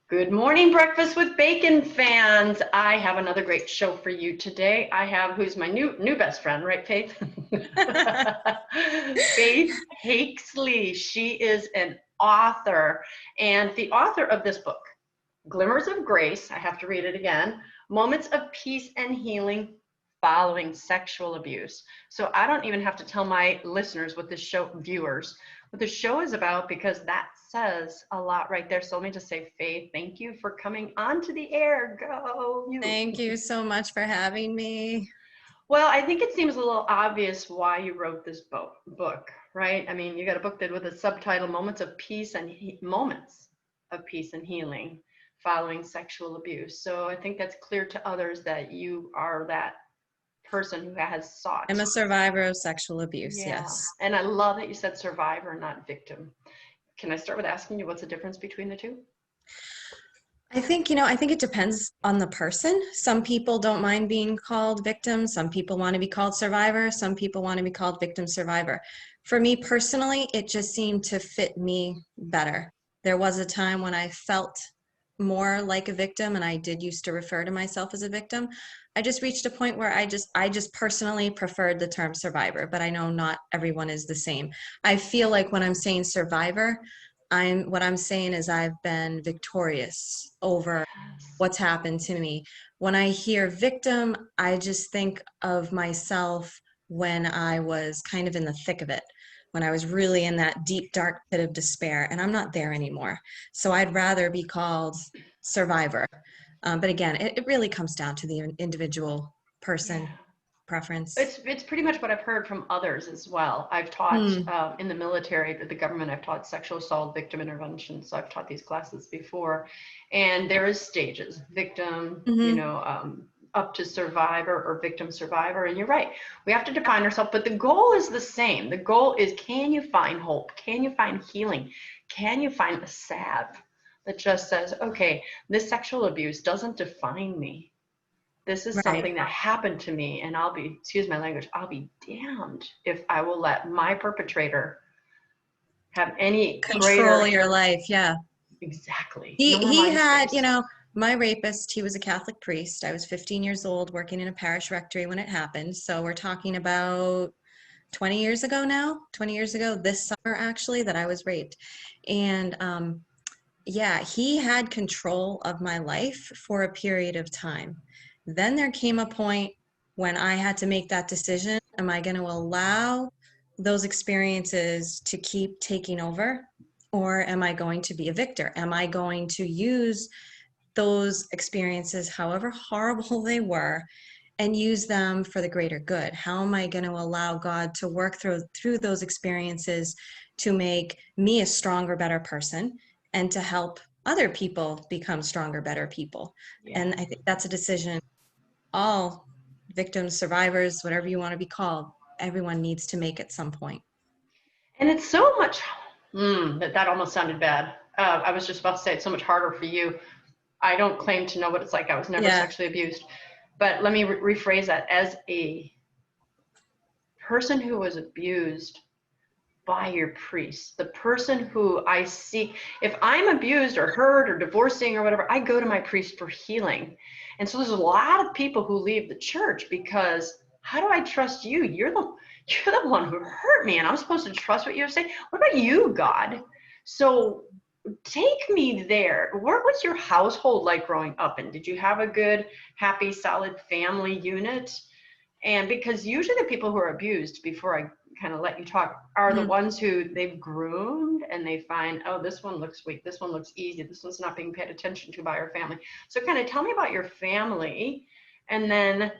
Good morning, Breakfast with Bacon fans. I have another great show for you today. I have, who's my new best friend, right, Faith? Faith Hakesley. She is an author and the author of this book, Glimmers of Grace. I have to read it again. Moments of Peace and Healing Following Sexual Abuse. So I don't even have to tell my listeners what this show, viewers, what the show is about, because that says a lot right there. So let me just say, Faith, thank you for coming onto the air. Go you. Thank you so much for having me. Well, I think it seems a little obvious why you wrote this book, right? I mean, you got a book that with a subtitle, Moments of Peace and Healing Following Sexual Abuse. So I think that's clear to others that you are that person who has sought. I'm a survivor of sexual abuse, Yeah. yes. And I love that you said survivor, not victim. Can I start with asking you what's the difference between the two? I think it depends on the person. Some people don't mind being called victim. Some people want to be called survivor. Some people want to be called victim survivor. For me personally, it just seemed to fit me better. There was a time when I felt more like a victim, and I did used to refer to myself as a victim. I just reached a point where I just personally preferred the term survivor, but I know not everyone is the same. I feel like when I'm saying survivor, what I'm saying is I've been victorious over what's happened to me. When I hear victim, I just think of myself when I was kind of in the thick of it, when I was really in that deep, dark pit of despair, and I'm not there anymore. So I'd rather be called survivor. But again, it really comes down to the individual person preference. It's pretty much what I've heard from others as well. I've taught in the military, the government, I've taught sexual assault victim intervention. So I've taught these classes before, and there is stages, victim, up to survivor or victim survivor. And you're right, we have to define ourselves, but the goal is the same. The goal is, can you find hope? Can you find healing? Can you find a salve that just says, okay, this sexual abuse doesn't define me. This is something that happened to me, and I'll be, excuse my language, I'll be damned if I will let my perpetrator have any control your life. Yeah, exactly. He had, my rapist, he was a Catholic priest. I was 15 years old working in a parish rectory when it happened. So we're talking about 20 years ago now, 20 years ago, this summer actually, that I was raped. And yeah, he had control of my life for a period of time. Then there came a point when I had to make that decision. Am I going to allow those experiences to keep taking over? Or am I going to be a victor? Am I going to use those experiences, however horrible they were, and use them for the greater good? How am I going to allow God to work through those experiences to make me a stronger, better person, and to help other people become stronger, better people? Yeah. And I think that's a decision all victims, survivors, whatever you want to be called, everyone needs to make at some point. And it's so much, that almost sounded bad. I was just about to say it's so much harder for you. I don't claim to know what it's like. I was never sexually abused. But let me rephrase that. As a person who was abused by your priest, the person who I seek, if I'm abused or hurt or divorcing or whatever, I go to my priest for healing. And so there's a lot of people who leave the church because, how do I trust you? You're the one who hurt me, and I'm supposed to trust what you say. What about you, God? So take me there. What was your household like growing up? And did you have a good, happy, solid family unit? And because usually the people who are abused, before I kind of let you talk, are the ones who they've groomed and they find, oh, this one looks weak, this one looks easy, this one's not being paid attention to by our family. So kind of tell me about your family, and then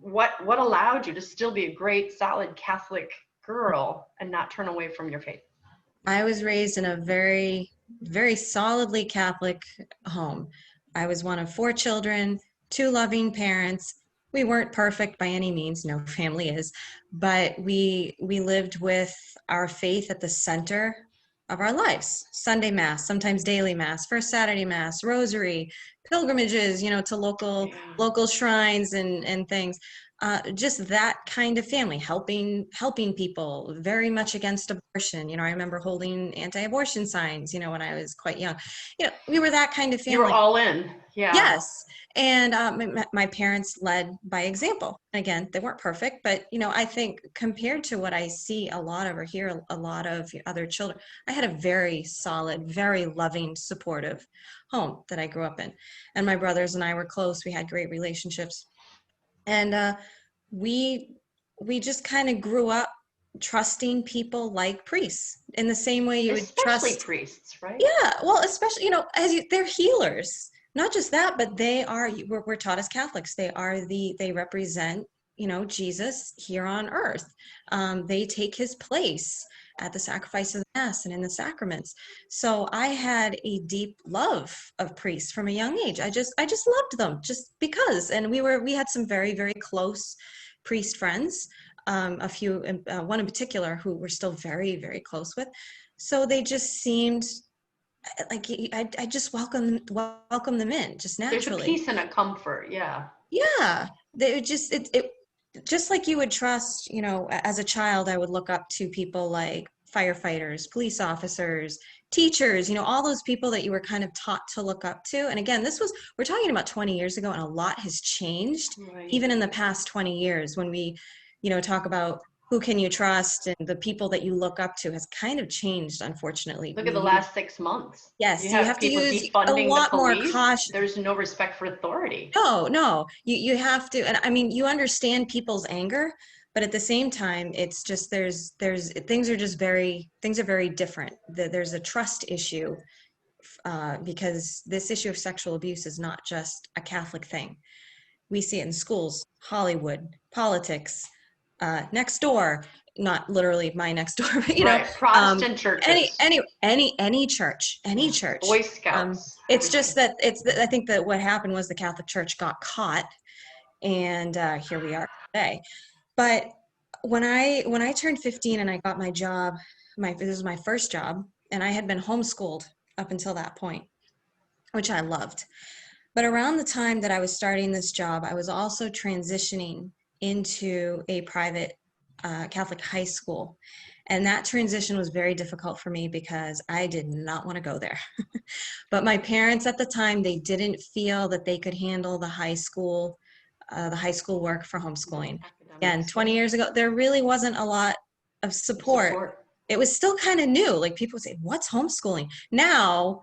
what allowed you to still be a great, solid Catholic girl and not turn away from your faith. I was raised in a very, very solidly Catholic home. I was one of 4 children, 2 loving parents. We weren't perfect by any means, no family is, but we lived with our faith at the center of our lives. Sunday Mass, sometimes daily Mass, First Saturday Mass, Rosary, pilgrimages, to local shrines and things. just that kind of family, helping people, very much against abortion. I remember holding anti-abortion signs, when I was quite young. We were that kind of You were family. all in. Yeah. Yes. And my parents led by example. Again, they weren't perfect, but I think compared to what I see a lot of or hear a lot of other children, I had a very solid, very loving, supportive home that I grew up in. And my brothers and I were close. We had great relationships. And we just kind of grew up trusting people like priests in the same way you would Especially trust priests, right? yeah, well, especially, they're healers. Not just that, but we're taught as Catholics, they represent, Jesus here on earth. They take his place at the sacrifice of the Mass and in the sacraments. So I had a deep love of priests from a young age. I just loved them just because. And we had some very, very close priest friends, one in particular who we're still very, very close with. So they just seemed like I just welcome them in just There's a naturally. peace and a comfort. Yeah. Yeah, they would it just like you would trust. As a child, I would look up to people like firefighters, police officers, teachers. All those people that you were kind of taught to look up to. And again, we're talking about 20 years ago, and a lot has changed Right. even in the past 20 years. When we, talk about who can you trust and the people that you look up to has kind of changed, unfortunately. Look at the last 6 months. Yes, You you have have to people use a defunding the lot more police. caution. There's no respect for authority. No, you have to, and I mean, you understand people's anger, but at the same time, it's just things are very different. There's a trust issue because this issue of sexual abuse is not just a Catholic thing. We see it in schools, Hollywood, politics, next door, not literally my next door, but Right. Protestant churches. any church. Boy Scouts. It's just that I think that what happened was the Catholic Church got caught, and here we are today. But when I turned 15 and I got my job, this was my first job, and I had been homeschooled up until that point, which I loved. But around the time that I was starting this job, I was also transitioning into a private Catholic high school. And that transition was very difficult for me because I did not want to go there. But my parents at the time, they didn't feel that they could handle the high school work for homeschooling. Again, 20 years ago, there really wasn't a lot of support. It was still kind of new. Like people say, what's homeschooling? Now,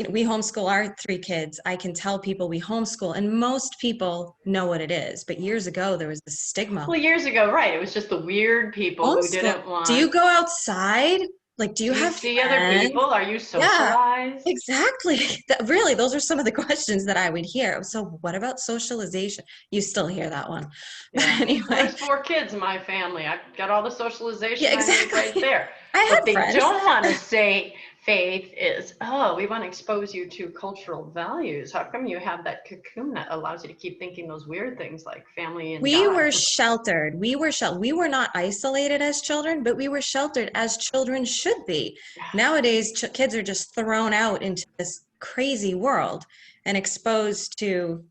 we homeschool our 3 kids. I can tell people we homeschool, and most people know what it is. But years ago, there was the stigma. Well, years ago, right. It was just the weird people who didn't want. Do you go outside? Like, do you have see friends? Other people? Are you socialized? Yeah, exactly. Really, those are some of the questions that I would hear. So what about socialization? You still hear that one. Yeah. But anyway. There's 4 kids in my family. I've got all the socialization Yeah, exactly. I need right there. What they friends. Don't want to say faith is, we want to expose you to cultural values. How come you have that cocoon that allows you to keep thinking those weird things like family and we God? were sheltered. We were not isolated as children, but we were sheltered as children should be. Nowadays, kids are just thrown out into this crazy world and exposed to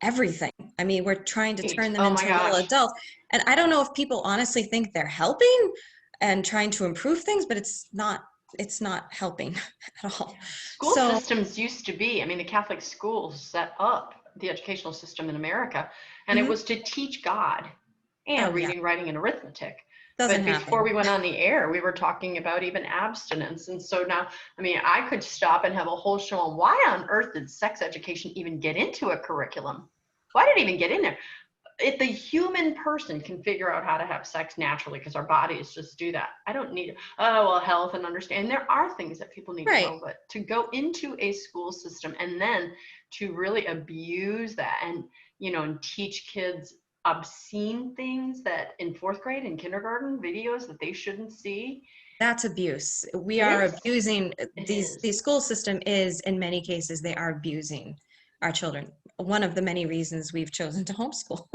everything. I mean, we're trying to turn them into little adults. And I don't know if people honestly think they're helping and trying to improve things, but it's not helping at all. School systems used to be, the Catholic schools set up the educational system in America, and it was to teach God and reading, writing, and arithmetic. But before we went on the air, we were talking about even abstinence. And so now, I could stop and have a whole show on why on earth did sex education even get into a curriculum? Why did it even get in there? If the human person can figure out how to have sex naturally, because our bodies just do that. I don't need, health and understanding. There are things that people need to know, but to go into a school system and then to really abuse that and, and teach kids obscene things that in 4th grade and kindergarten, videos that they shouldn't see. That's abuse. We are abusing the school system is, in many cases, they are abusing our children. One of the many reasons we've chosen to homeschool.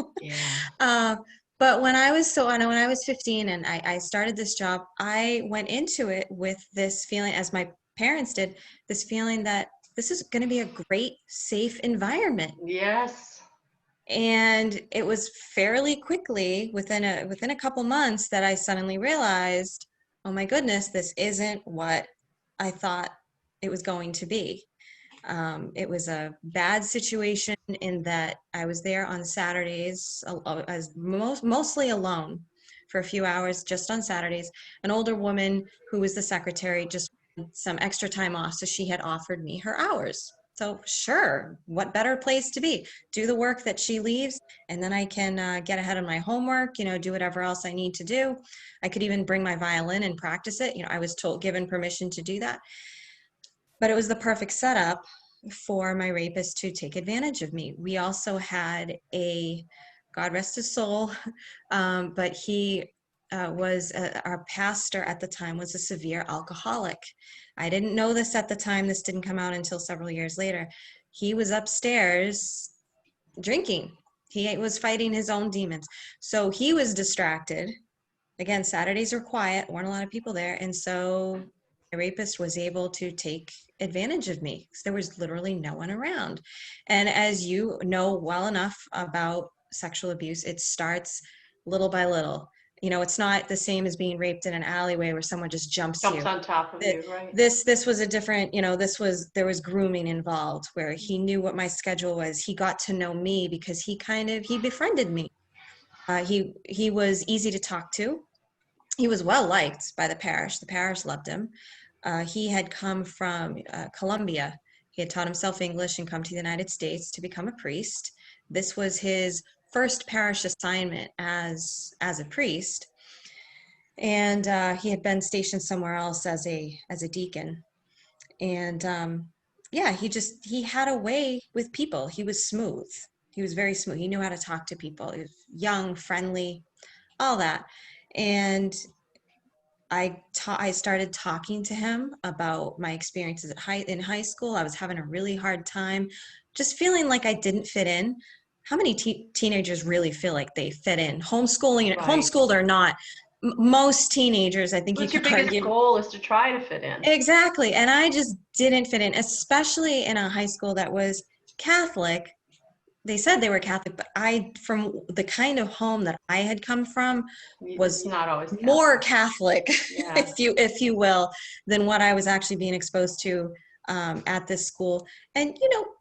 But when I was 15 and I started this job, I went into it with this feeling, as my parents did, this feeling that this is going to be a great, safe environment. Yes. And it was fairly quickly, within a couple months, that I suddenly realized, oh my goodness, this isn't what I thought it was going to be. It was a bad situation in that I was there on Saturdays as mostly alone for a few hours, just on Saturdays. An older woman who was the secretary just wanted some extra time off, so she had offered me her hours. So sure, what better place to be? Do the work that she leaves, and then I can get ahead on my homework, do whatever else I need to do. I could even bring my violin and practice it. I was given permission to do that. But it was the perfect setup for my rapist to take advantage of me. We also had God rest his soul, but he our pastor at the time was a severe alcoholic. I didn't know this at the time. This didn't come out until several years later. He was upstairs drinking. He was fighting his own demons. So he was distracted. Again, Saturdays are quiet, weren't a lot of people there. And so the rapist was able to take advantage of me because there was literally no one around. And as you know well enough about sexual abuse, it starts little by little. It's not the same as being raped in an alleyway where someone just jumps you. on top of you, right? This was a different, there was grooming involved, where he knew what my schedule was. He got to know me because he befriended me. He was easy to talk to. He was well liked by the parish. The parish loved him. He had come from Colombia. He had taught himself English and come to the United States to become a priest. This was his first parish assignment as a priest. And he had been stationed somewhere else as a deacon. And he had a way with people. He was smooth. He was very smooth. He knew how to talk to people. He was young, friendly, all that. And I started talking to him about my experiences in high school. I was having a really hard time, just feeling like I didn't fit in. How many teenagers really feel like they fit in? Homeschooled or not, most teenagers, I think What's your biggest goal is to try to fit in. Exactly. And I just didn't fit in, especially in a high school that was Catholic. They said they were Catholic, but from the kind of home that I had come from, was not always Catholic. More Catholic, yeah. if you will, than what I was actually being exposed to at this school. And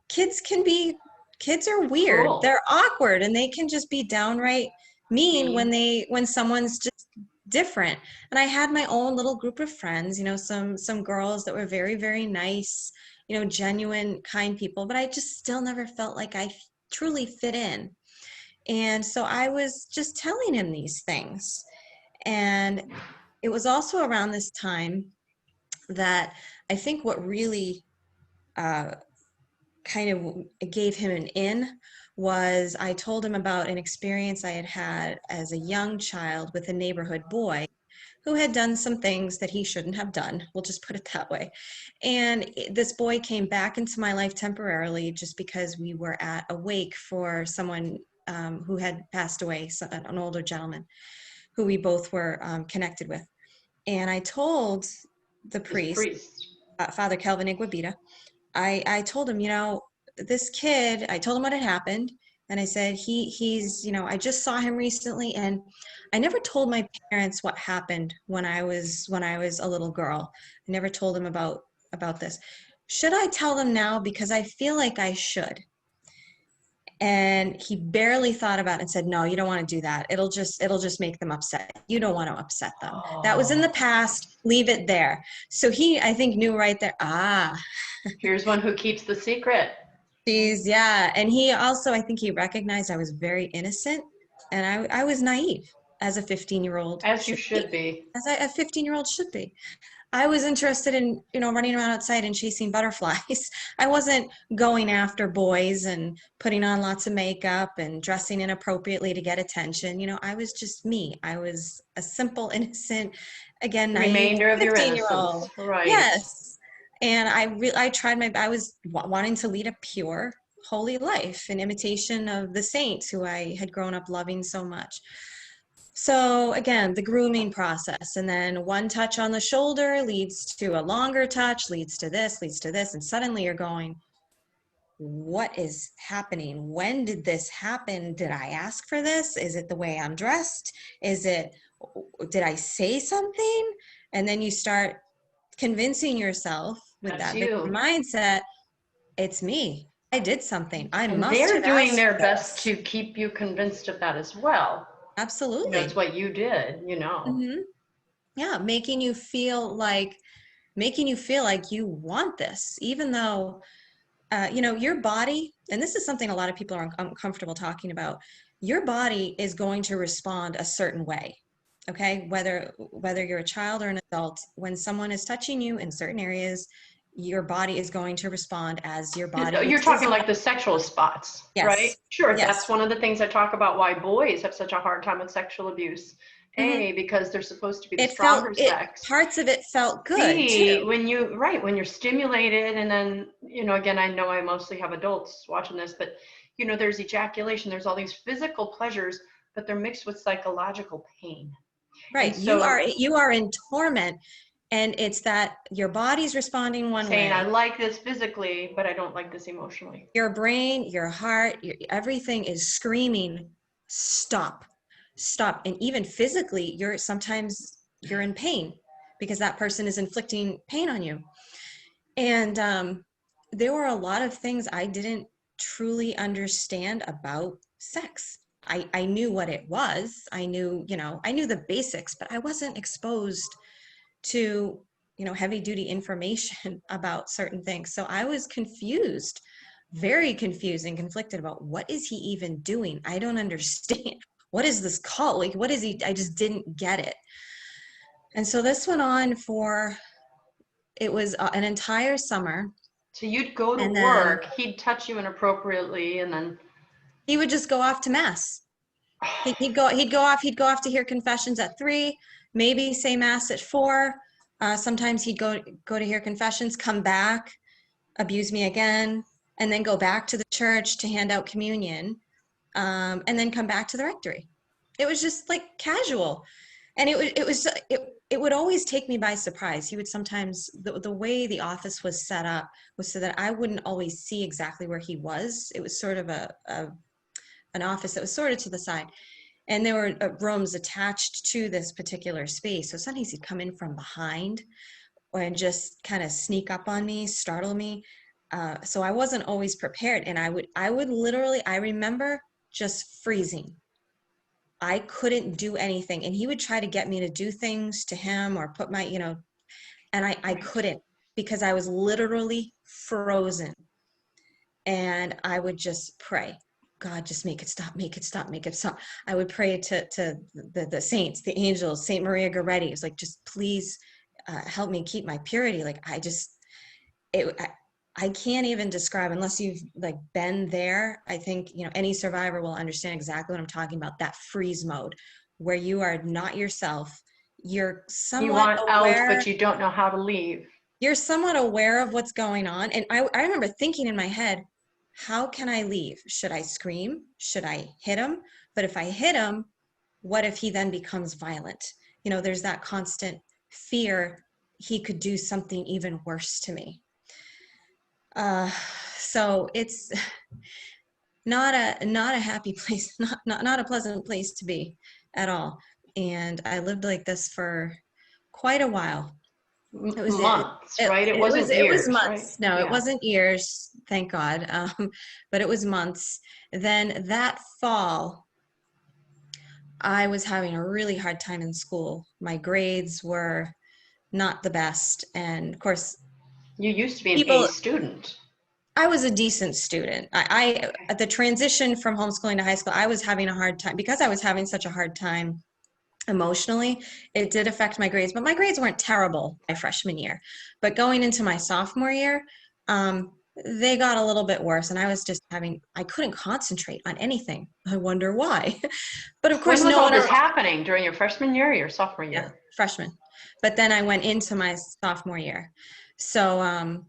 kids are weird. Cool. They're awkward, and they can just be downright mean when someone's just different. And I had my own little group of friends, some girls that were very, very nice, genuine, kind people, but I just still never felt like I truly fit in. And so I was just telling him these things. And it was also around this time that I think what really kind of gave him an in was I told him about an experience I had had as a young child with a neighborhood boy who had done some things that he shouldn't have done. We'll just put it that way. And this boy came back into my life temporarily just because we were at a wake for someone who had passed away, an older gentleman who we both were connected with. And I told the priest. Father Kelvin Iguabita, I told him, this kid, I told him what had happened. And I said, he's, I just saw him recently, and I never told my parents what happened when I was a little girl. I never told them about this. Should I tell them now? Because I feel like I should. And he barely thought about it and said, no, you don't want to do that. It'll just make them upset. You don't want to upset them. Oh. That was in the past. Leave it there. So he, I think, knew right there. Here's one who keeps the secret. Yeah. And he also, I think he recognized I was very innocent, and I was naive as a 15-year-old. As you should be. As a 15-year-old should be. I was interested in, running around outside and chasing butterflies. I wasn't going after boys and putting on lots of makeup and dressing inappropriately to get attention. I was just me. I was a simple, innocent, again, naive remainder of your innocence. Right. Yes. And I was wanting to lead a pure, holy life in imitation of the saints who I had grown up loving so much. So again, the grooming process, and then one touch on the shoulder leads to a longer touch, leads to this, and suddenly you're going, what is happening? When did this happen? Did I ask for this? Is it the way I'm dressed? Did I say something? And then you start convincing yourself with That's that victim you. mindset, it's me. I did something. I And must they're have doing asked their for best this. to keep you convinced of that as well. It's Absolutely. what you did, Yeah, making you feel like you want this, even though your body, and this is something a lot of people are uncomfortable talking about, your body is going to respond a certain way. Okay, whether you're a child or an adult, when someone is touching you in certain areas, your body is going to respond as your body was You're talking designed. like the sexual spots, right? Yes, Sure, that's yes. one of the things I talk about why boys have such a hard time with sexual abuse. Hmm. A, because they're supposed to be the It felt stronger it sex. parts of it felt good B, too. when you're stimulated, and then, again, I know I mostly have adults watching this, but, there's ejaculation, there's all these physical pleasures, but they're mixed with psychological pain. And Right, so you are in torment, and it's that your body's responding one saying, I way. like this physically, but I don't like this emotionally. Your brain, your heart, everything is screaming, stop, stop. And even physically, sometimes you're in pain because that person is inflicting pain on you. And there were a lot of things I didn't truly understand about sex. I knew what it was. I knew the basics, but I wasn't exposed to, heavy duty information about certain things. So I was confused, very confused and conflicted about what is he even doing? I don't understand. What is this cult? Like, what is he? I just didn't get it. And so this went on it was an entire summer. So you'd go to And then work, he'd touch you inappropriately, and then he would just go off to mass. He'd go off to hear confessions at 3, maybe say mass at 4. Sometimes he'd go to hear confessions, come back, abuse me again, and then go back to the church to hand out communion, and then come back to the rectory. It was just like casual, and it would always take me by surprise. He would sometimes, the way the office was set up was so that I wouldn't always see exactly where he was. It was sort of an office that was sort of to the side, and there were rooms attached to this particular space. So sometimes he'd come in from behind and just kind of sneak up on me, startle me. So I wasn't always prepared, and I would literally, I remember just freezing. I couldn't do anything, and he would try to get me to do things to him or put my, and I couldn't, because I was literally frozen. And I would just pray, God, just make it stop, make it stop, make it stop. I would pray to the saints, the angels, Saint Maria Goretti. It was like, just please help me keep my purity. Like, I can't even describe, unless you've like been there. I think, any survivor will understand exactly what I'm talking about. That freeze mode where you are not yourself. You're you somewhat want out, aware. but you don't know how to leave. You're somewhat aware of what's going on. And I remember thinking in my head, how can I leave? Should I scream? Should I hit him? But if I hit him, what if he then becomes violent? There's that constant fear he could do something even worse to me. So it's not a happy place, not a pleasant place to be at all. And I lived like this for quite a while. It was Months, right? It wasn't it was years, right? months. No, it Yeah. wasn't years, thank God. But it was months. Then that fall, I was having a really hard time in school. My grades were not the best, and of course, You used to be an A people. student. I was a decent student. At the transition from homeschooling to high school, I was having a hard time because I was having such a hard time emotionally. It did affect my grades, but my grades weren't terrible my freshman year. But going into my sophomore year, they got a little bit worse, and I couldn't concentrate on anything. I wonder why. But of course, When was no all one this around. happening? During your freshman year or your sophomore Yeah, year? freshman. But then I went into my sophomore year. So,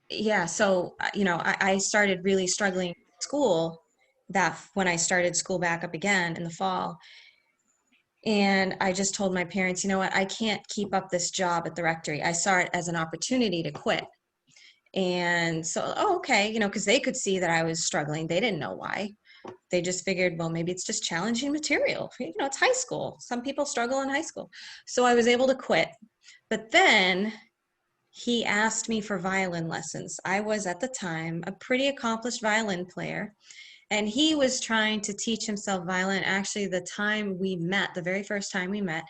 yeah, so I started really struggling in school when I started school back up again in the fall. And I just told my parents, you know what, I can't keep up this job at the rectory. I saw it as an opportunity to quit. And so, oh, okay, because they could see that I was struggling. They didn't know why. They just figured, well, maybe it's just challenging material. It's high school. Some people struggle in high school. So I was able to quit. But then he asked me for violin lessons. I was at the time a pretty accomplished violin player, and he was trying to teach himself violin. Actually, the time we met, the very first time we met,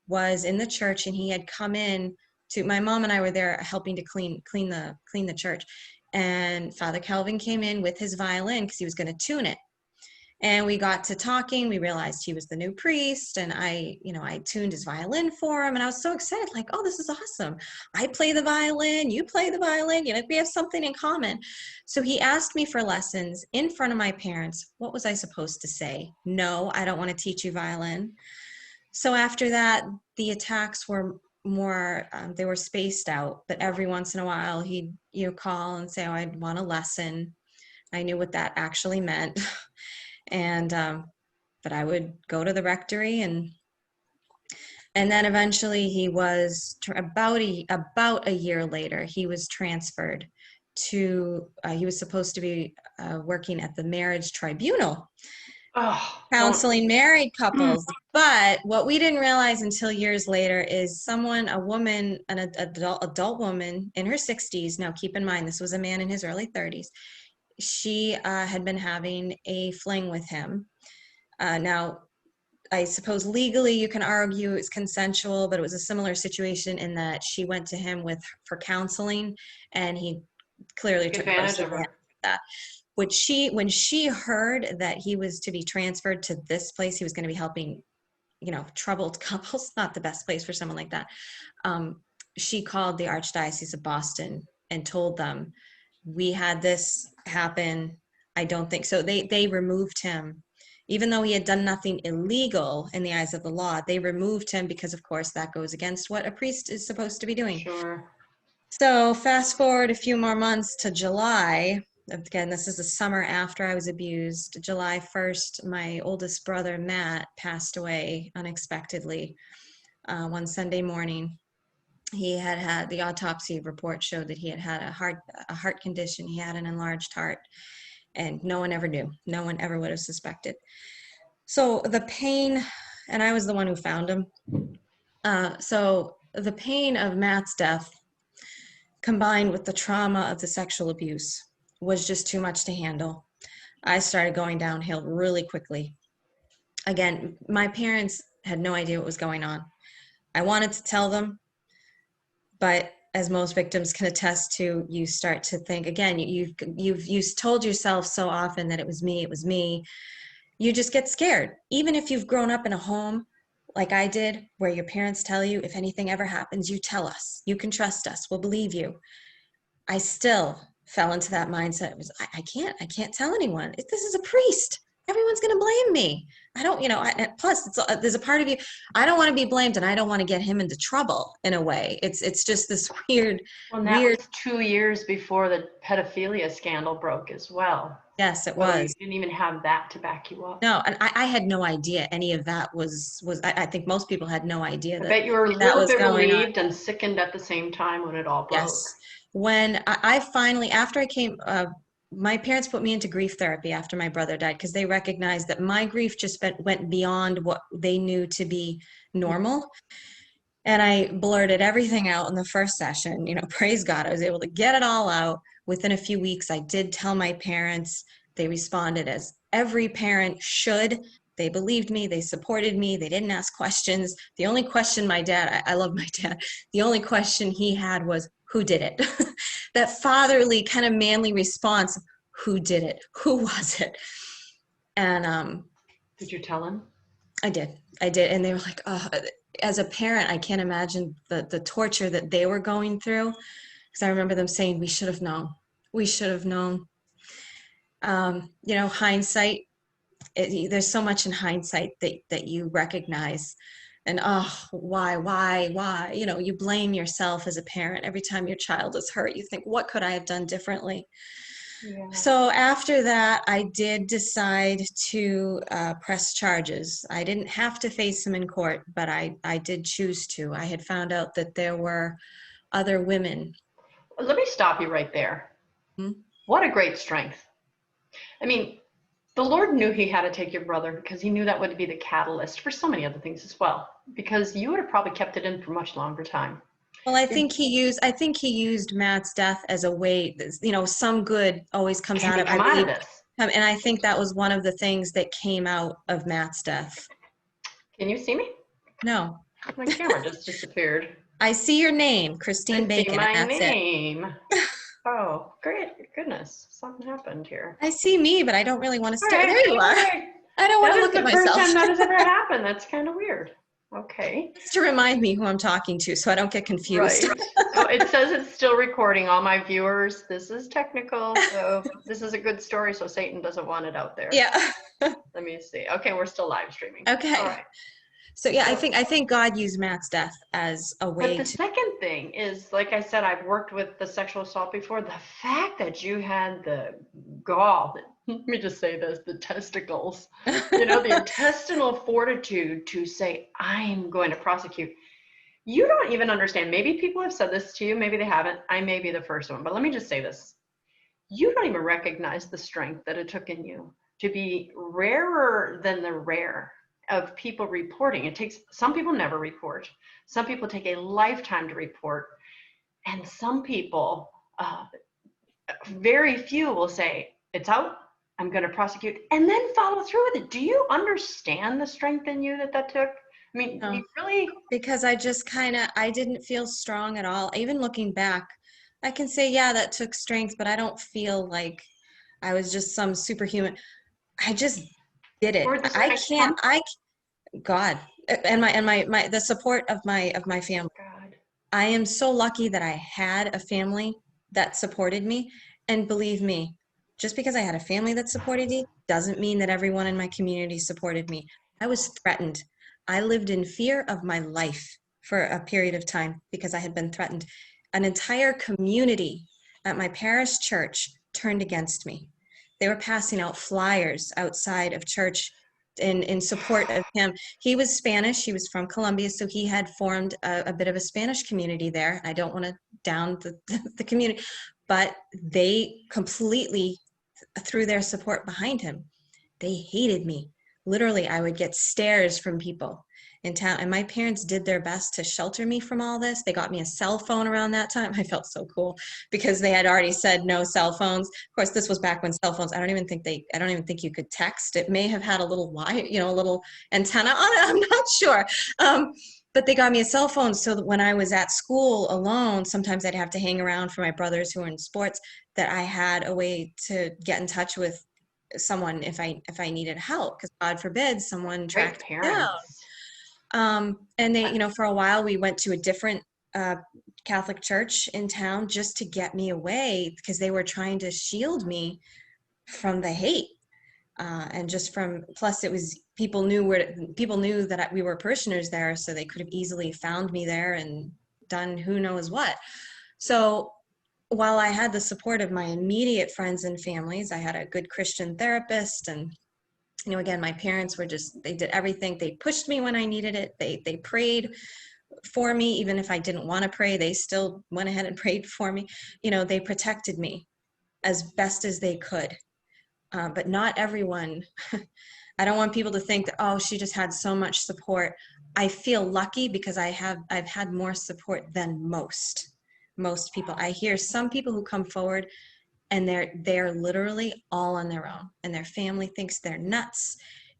was in the church, and he had come in to, my mom and I were there helping to clean the church. And Father Kelvin came in with his violin because he was going to tune it. And we got to talking. We realized he was the new priest, and I tuned his violin for him, and I was so excited, like, oh, this is awesome. I play the violin, you play the violin, we have something in common. So he asked me for lessons in front of my parents. What was I supposed to say? No, I don't want to teach you violin. So after that, the attacks were more, they were spaced out, but every once in a while he'd call and say, oh, I'd want a lesson. I knew what that actually meant. And but I would go to the rectory, and then eventually he was about a year later, he was transferred to he was supposed to be working at the marriage tribunal, counseling married couples. But what we didn't realize until years later is a woman, an adult woman in her 60s. Now keep in mind, this was a man in his early 30s. She had been having a fling with him. Now, I suppose legally you can argue it's consensual, but it was a similar situation in that she went to him for counseling, and he clearly took advantage of that. When she heard that he was to be transferred to this place, he was going to be helping, troubled couples, not the best place for someone like that. She called the Archdiocese of Boston and told them, we had this happen. I don't think so. They removed him. Even though he had done nothing illegal in the eyes of the law, they removed him because, of course, that goes against what a priest is supposed to be doing. Sure. So fast forward a few more months to July. Again, this is the summer after I was abused. July 1st, my oldest brother, Matt, passed away unexpectedly one Sunday morning. He had the autopsy report showed that he had a heart condition. He had an enlarged heart, and no one ever knew. No one ever would have suspected. So the pain, and I was the one who found him. So the pain of Matt's death, combined with the trauma of the sexual abuse, was just too much to handle. I started going downhill really quickly. Again, my parents had no idea what was going on. I wanted to tell them, but as most victims can attest to, you start to think, again, you've told yourself so often that it was me. You just get scared. Even if you've grown up in a home like I did, where your parents tell you, if anything ever happens, you tell us, you can trust us, we'll believe you. I still fell into that mindset. It was, I can't tell anyone. This is a priest. Everyone's going to blame me. I don't, plus there's a part of you, I don't want to be blamed, and I don't want to get him into trouble in a way. It's just this weird. Well, that was 2 years before the pedophilia scandal broke as well. Yes, it was. You didn't even have that to back you up. No, and I had no idea any of that was. I think most people had no idea that. I bet you were a little bit relieved and sickened at the same time when it all broke. Yes. When I finally, after I came, my parents put me into grief therapy after my brother died, because they recognized that my grief just went beyond what they knew to be normal. And I blurted everything out in the first session. Praise God, I was able to get it all out. Within a few weeks, I did tell my parents. They responded as every parent should. They believed me. They supported me. They didn't ask questions. The only question my dad, I love my dad, the only question he had was, who did it? That fatherly kind of manly response, who did it? Who was it? And did you tell him? I did. And they were like, oh, as a parent, I can't imagine the torture that they were going through. Because I remember them saying, we should have known. We should have known. Hindsight, there's so much in hindsight that you recognize. And why? You blame yourself as a parent. Every time your child is hurt, you think, what could I have done differently? Yeah. So after that, I did decide to press charges. I didn't have to face him in court, but I did choose to. I had found out that there were other women Let me stop you right there. Hmm? What a great strength. I mean, the Lord knew he had to take your brother because he knew that would be the catalyst for so many other things as well, because you would have probably kept it in for much longer time. Well, I think he used Matt's death as a way, you know, some good always comes Can out you of, come out of this? and I think that was one of the things that came out of Matt's death. Can you see me? No. My camera just disappeared. I see your name, I Christine see Bacon, and my that's it. name. Oh, great. Goodness. Something happened here. I see me, but I don't really want to All stare. right. There you are. Okay. I don't want That to is look at the first myself. time that has ever happened. That's kind of weird. Okay. Just to remind me who I'm talking to so I don't get confused. Right. Oh, it says it's still recording. All my viewers, this is technical, so this is a good story, so Satan doesn't want it out there. Yeah. Let me see. Okay, we're still live streaming. Okay. All right. So yeah, So, I think God used Matt's death as a but way the to. second thing is, like I said, I've worked with the sexual assault before. The fact that you had the gall, let me just say this, the testicles, the intestinal fortitude to say, I'm going to prosecute. You don't even understand. Maybe people have said this to you, maybe they haven't. I may be the first one, but let me just say this. You don't even recognize the strength that it took in you to be rarer than the rare of people reporting. It takes, some people never report. Some people take a lifetime to report. And some people, very few will say, it's out, I'm going to prosecute, and then follow through with it. Do you understand the strength in you that took? I mean, No, you really. because I didn't feel strong at all. Even looking back, I can say, yeah, that took strength, but I don't feel like I was just some superhuman. I just did it. Where the strength come from? God, and the support of my family. God. I am so lucky that I had a family that supported me. And believe me, just because I had a family that supported me doesn't mean that everyone in my community supported me. I was threatened. I lived in fear of my life for a period of time because I had been threatened. An entire community at my parish church turned against me. They were passing out flyers outside of church in support of him. He was Spanish. He was from Colombia, so he had formed a bit of a Spanish community there. I don't want to down the community, but they completely threw their support behind him. They hated me. Literally, I would get stares from people in town, and my parents did their best to shelter me from all this. They got me a cell phone around that time. I felt so cool because they had already said no cell phones. Of course, this was back when cell phones, I don't even think you could text. It may have had a little wire, a little antenna on it. I'm not sure. But they got me a cell phone so that when I was at school alone, sometimes I'd have to hang around for my brothers who were in sports, that I had a way to get in touch with someone if I needed help, because God forbid someone Great tracked me down. parents. And they, for a while we went to a different Catholic church in town just to get me away because they were trying to shield me from the hate. And just from, plus it was, people knew that we were parishioners there, so they could have easily found me there and done who knows what. So while I had the support of my immediate friends and families, I had a good Christian therapist, and again, my parents were they did everything. They pushed me when I needed it. They prayed for me, even if I didn't want to pray, they still went ahead and prayed for me. They protected me as best as they could. But not everyone, I don't want people to think that, oh, she just had so much support. I feel lucky because I've had more support than most people. I hear some people who come forward and they're literally all on their own, and their family thinks they're nuts.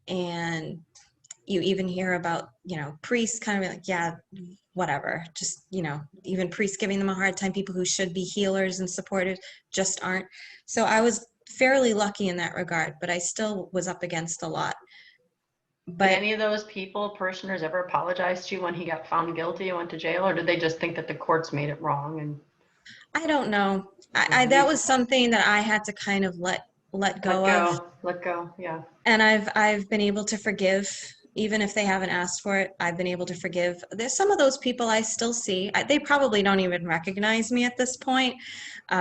And you even hear about, priests kind of like, yeah, whatever, just, even priests giving them a hard time. People who should be healers and supporters just aren't. So I was fairly lucky in that regard, but I still was up against a lot. Did any of those people, parishioners, ever apologize to you when he got found guilty and went to jail, or did they just think that the courts made it wrong? And I don't know. That was something that I had to kind of let go of. Let go. Yeah. And I've been able to forgive, even if they haven't asked for it. I've been able to forgive. There's some of those people I still see. They probably don't even recognize me at this point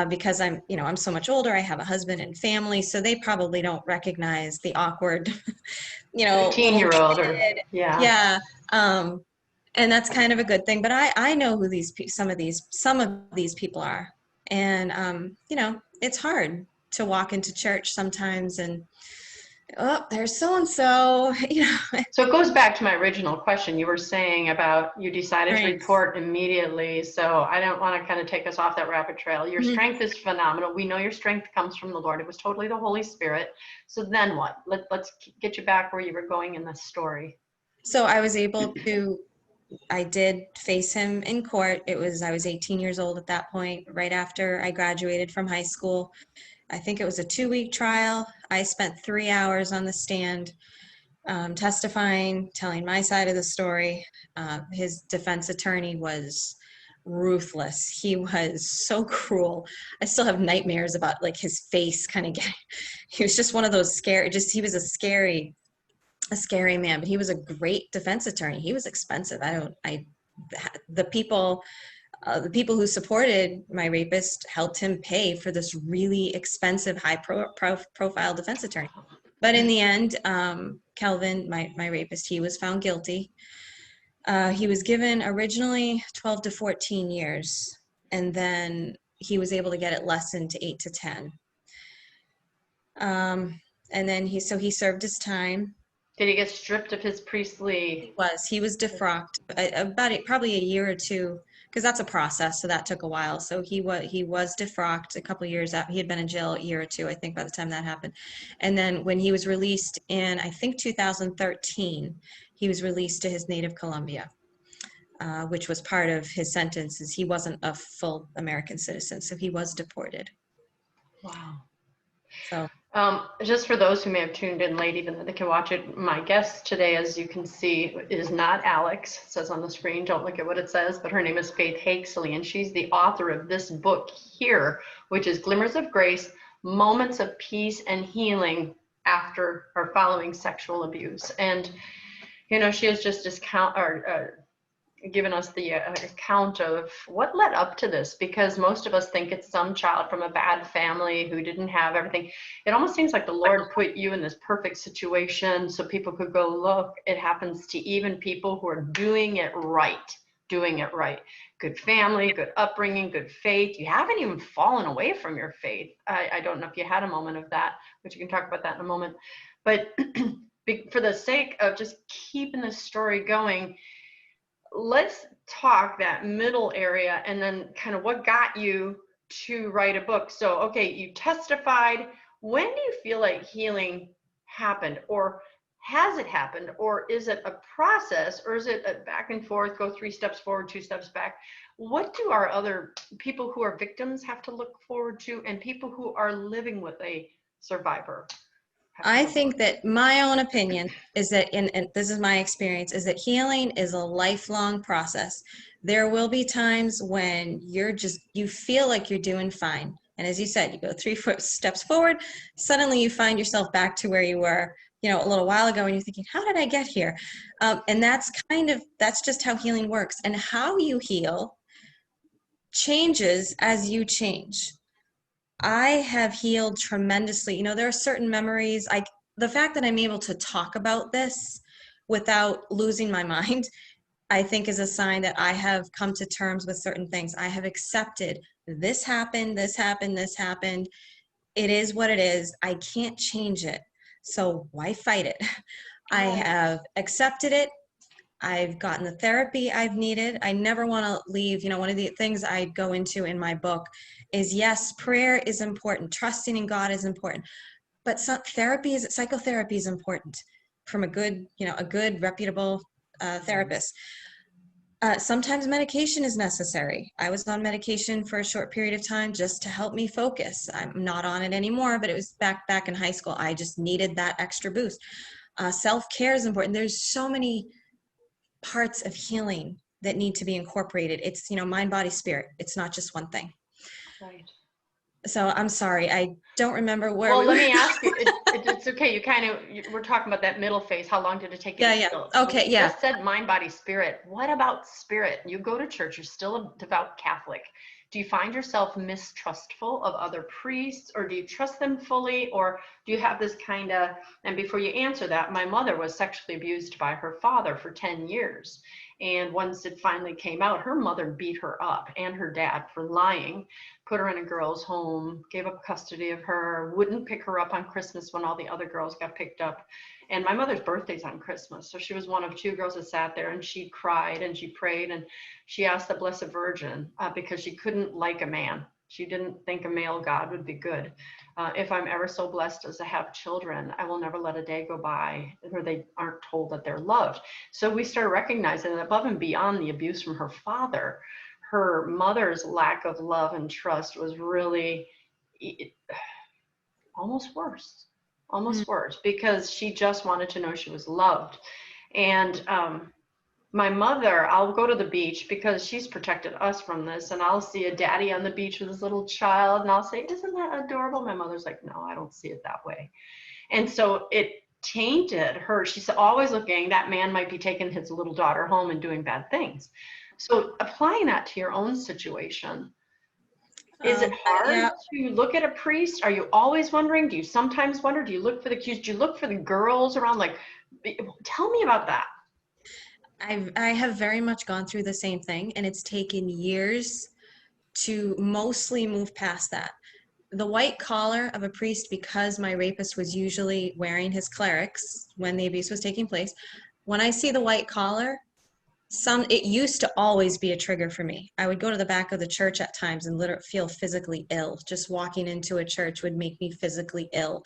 because I'm so much older. I have a husband and family, so they probably don't recognize the awkward, 18-year-old or yeah. Yeah. And that's kind of a good thing. But I know who some of these people are. And, it's hard to walk into church sometimes and, oh, there's so-and-so, So it goes back to my original question. You were saying about you decided to Strengths. report immediately. So I don't want to kind of take us off that rabbit trail. Your Mhm. strength is phenomenal. We know your strength comes from the Lord. It was totally the Holy Spirit. So then what? Let's get you back where you were going in this story. So I did face him in court. I was 18 years old at that point, right after I graduated from high school. I think it was a 2-week trial. I spent 3 hours on the stand, testifying, telling my side of the story. His defense attorney was ruthless. He was so cruel. I still have nightmares about like his face kind of getting, he was just one of those he was a scary man, but he was a great defense attorney. He was expensive. The people, the people who supported my rapist helped him pay for this really expensive, profile defense attorney. But in the end, Kelvin, my rapist, he was found guilty. He was given originally 12 to 14 years, and then he was able to get it lessened to 8 to 10. And then he served his time. Did he get stripped of his priestly? He was defrocked probably a year or two, because that's a process, so that took a while. So he was defrocked a couple of years after. He had been in jail a year or two, I think, by the time that happened. And then when he was released in, I think, 2013, he was released to his native Colombia, which was part of his sentence. Is he wasn't a full American citizen, so he was deported. Wow. So just for those who may have tuned in late, even though they can watch it, my guest today, as you can see, is not Alex. It says on the screen, don't look at what it says, but her name is Faith Hakesley, and she's the author of this book here, which is Glimmers of Grace, Moments of Peace and Healing After or Following Sexual Abuse. And, she has just given us the account of what led up to this, because most of us think it's some child from a bad family who didn't have everything. It almost seems like the Lord put you in this perfect situation so people could go, look, it happens to even people who are doing it right. Good family, good upbringing, good faith. You haven't even fallen away from your faith. I don't know if you had a moment of that, but you can talk about that in a moment. But for the sake of just keeping the story going, let's talk that middle area and then kind of what got you to write a book. So, okay, you testified. When do you feel like healing happened, or has it happened, or is it a process, or is it a back and forth, go 3 steps forward, 2 steps back? What do our other people who are victims have to look forward to, and people who are living with a survivor? I think that my own opinion is that, and this is my experience, is that healing is a lifelong process. There will be times when you feel like you're doing fine. And as you said, you go 3 steps forward, suddenly you find yourself back to where you were, a little while ago, and you're thinking, how did I get here? And that's just how healing works. And how you heal changes as you change. I have healed tremendously. There are certain memories. The fact that I'm able to talk about this without losing my mind, I think is a sign that I have come to terms with certain things. I have accepted this happened, this happened, this happened. It is what it is. I can't change it. So why fight it? I have accepted it. I've gotten the therapy I've needed. I never want to leave. One of the things I go into in my book is, yes, prayer is important. Trusting in God is important. But psychotherapy is important from a good reputable therapist. Sometimes medication is necessary. I was on medication for a short period of time just to help me focus. I'm not on it anymore, but it was back in high school. I just needed that extra boost. Self-care is important. There's so many parts of healing that need to be incorporated. It's, mind, body, spirit. It's not just one thing. Right. So I'm sorry, I don't remember where. Well, let me ask you. It's okay. We're talking about that middle phase. How long did it take you? Yeah. Okay. So Yeah. just said mind, body, spirit. What about spirit? You go to church. You're still a devout Catholic. Do you find yourself mistrustful of other priests, or do you trust them fully, or do you have this kind of? And before you answer that, my mother was sexually abused by her father for 10 years, And once it finally came out, her mother beat her up and her dad for lying, put her in a girl's home, gave up custody of her, wouldn't pick her up on Christmas when all the other girls got picked up. And my mother's birthday's on Christmas. So she was one of two girls that sat there, and she cried and she prayed and she asked the Blessed Virgin because she couldn't like a man. She didn't think a male God would be good. If I'm ever so blessed as to have children, I will never let a day go by where they aren't told that they're loved. So we started recognizing that above and beyond the abuse from her father, her mother's lack of love and trust was really almost worse, because she just wanted to know she was loved. And my mother, I'll go to the beach because she's protected us from this, and I'll see a daddy on the beach with his little child, and I'll say, isn't that adorable? My mother's like, no, I don't see it that way. And so it tainted her. She's always looking, that man might be taking his little daughter home and doing bad things. So applying that to your own situation, is it hard to look at a priest? Are you always wondering? Do you sometimes wonder? Do you look for the cues? Do you look for the girls around? Like, tell me about that. I have very much gone through the same thing, and it's taken years to mostly move past that. The white collar of a priest, because my rapist was usually wearing his clerics when the abuse was taking place, when I see the white collar, it used to always be a trigger for me. I would go to the back of the church at times and literally feel physically ill. Just walking into a church would make me physically ill.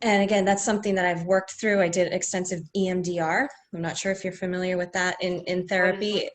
And again, that's something that I've worked through. I did extensive EMDR. I'm not sure if you're familiar with that in therapy.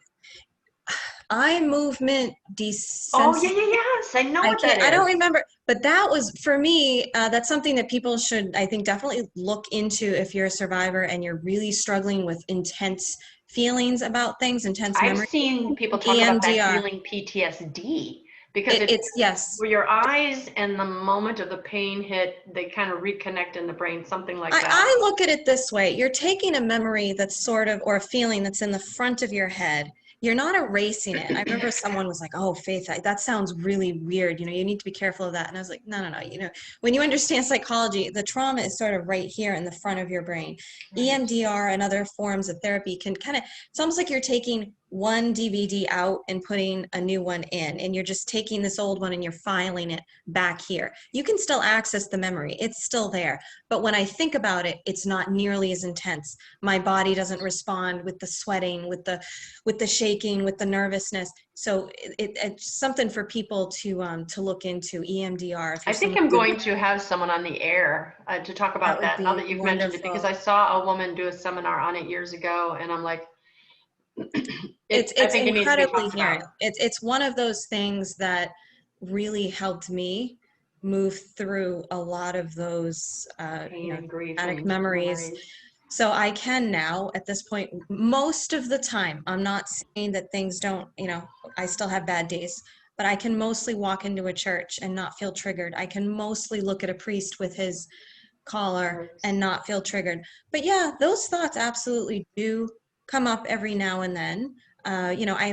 Eye movement desensitization. Oh, yes. I know what that is. I don't remember. But that was, for me, that's something that people should, I think, definitely look into if you're a survivor and you're really struggling with intense feelings about things, intense memories. I've seen people talk about that healing PTSD. Because it's yes, where your eyes and the moment of the pain hit, they kind of reconnect in the brain, something like that. I look at it this way. You're taking a memory that's sort of, or a feeling that's in the front of your head. You're not erasing it. I remember someone was like, oh, Faith, that sounds really weird. You know, you need to be careful of that. And I was like, no. You know, when you understand psychology, the trauma is sort of right here in the front of your brain. Right. EMDR and other forms of therapy can kind of, it's almost like you're taking one DVD out and putting a new one in, and you're just taking this old one and you're filing it back here. You can still access the memory. It's still there. But when I think about it, it's not nearly as intense. My body doesn't respond with the sweating, with the shaking, with the nervousness. So it's something for people to look into, EMDR. I think I'm going to have someone on the air to talk about that now that you've mentioned it, because I saw a woman do a seminar on it years ago, and I'm like, it's incredibly hearing. It's one of those things that really helped me move through a lot of those traumatic memories. So I can now, at this point, most of the time, I'm not saying that things don't, I still have bad days, but I can mostly walk into a church and not feel triggered. I can mostly look at a priest with his collar and not feel triggered. But yeah, those thoughts absolutely do come up every now and then.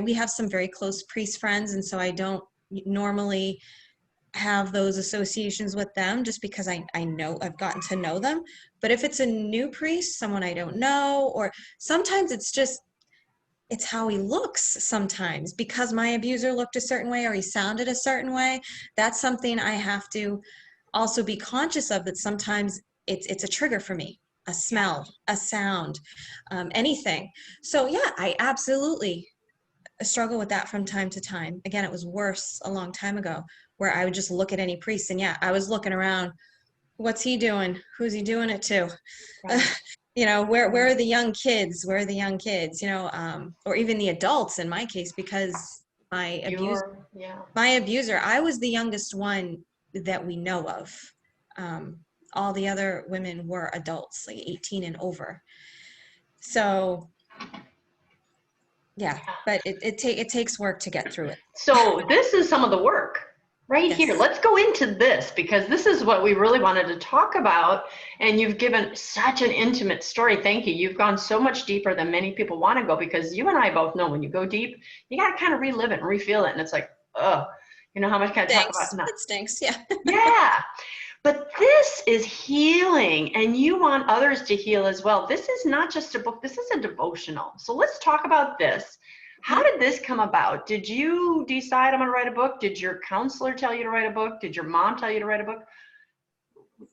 We have some very close priest friends, and so I don't normally have those associations with them just because I know I've gotten to know them. But if it's a new priest, someone I don't know, or sometimes it's how he looks sometimes, because my abuser looked a certain way or he sounded a certain way. That's something I have to also be conscious of, that sometimes it's a trigger for me. A smell, a sound, anything. So yeah, I absolutely struggle with that from time to time. Again, it was worse a long time ago, where I would just look at any priest and I was looking around, what's he doing? Who's he doing it to? Right. Where are the young kids? Where are the young kids? Or even the adults in my case, because my abuser, I was the youngest one that we know of. All the other women were adults, like 18 and over. So yeah, but it takes work to get through it. So this is some of the work right here. Let's go into this, because this is what we really wanted to talk about. And you've given such an intimate story. Thank you. You've gone so much deeper than many people want to go, because you and I both know when you go deep, you got to kind of relive it and refeel it. And it's like, how much can I talk about now? It stinks. Yeah. Yeah. But this is healing, and you want others to heal as well. This is not just a book, this is a devotional. So let's talk about this. How did this come about? Did you decide I'm going to write a book? Did your counselor tell you to write a book? Did your mom tell you to write a book?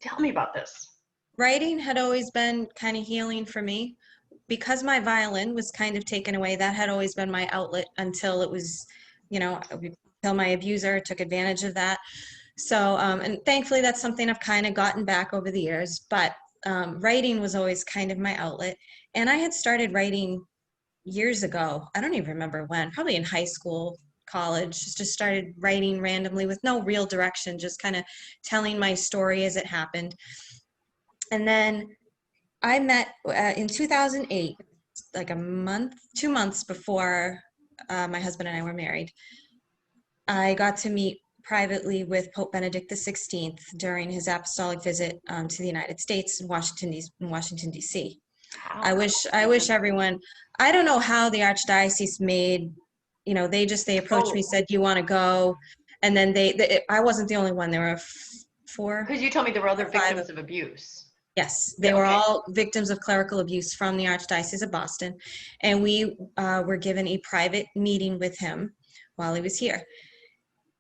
Tell me about this. Writing had always been kind of healing for me. Because my violin was kind of taken away, that had always been my outlet until it was, until my abuser took advantage of that. So, and thankfully that's something I've kind of gotten back over the years, but writing was always kind of my outlet. And I had started writing years ago. I don't even remember when, probably in high school, college, just started writing randomly with no real direction, just kind of telling my story as it happened. And then I met in 2008, like 2 months before my husband and I were married. I got to meet privately with Pope Benedict XVI during his apostolic visit to the United States in Washington, D.C. I wish everyone, I don't know how the Archdiocese made, they approached me, said, "You want to go?" And then I wasn't the only one. There were four. Because you told me there were other victims of abuse. Yes, they were all victims of clerical abuse from the Archdiocese of Boston. And we were given a private meeting with him while he was here.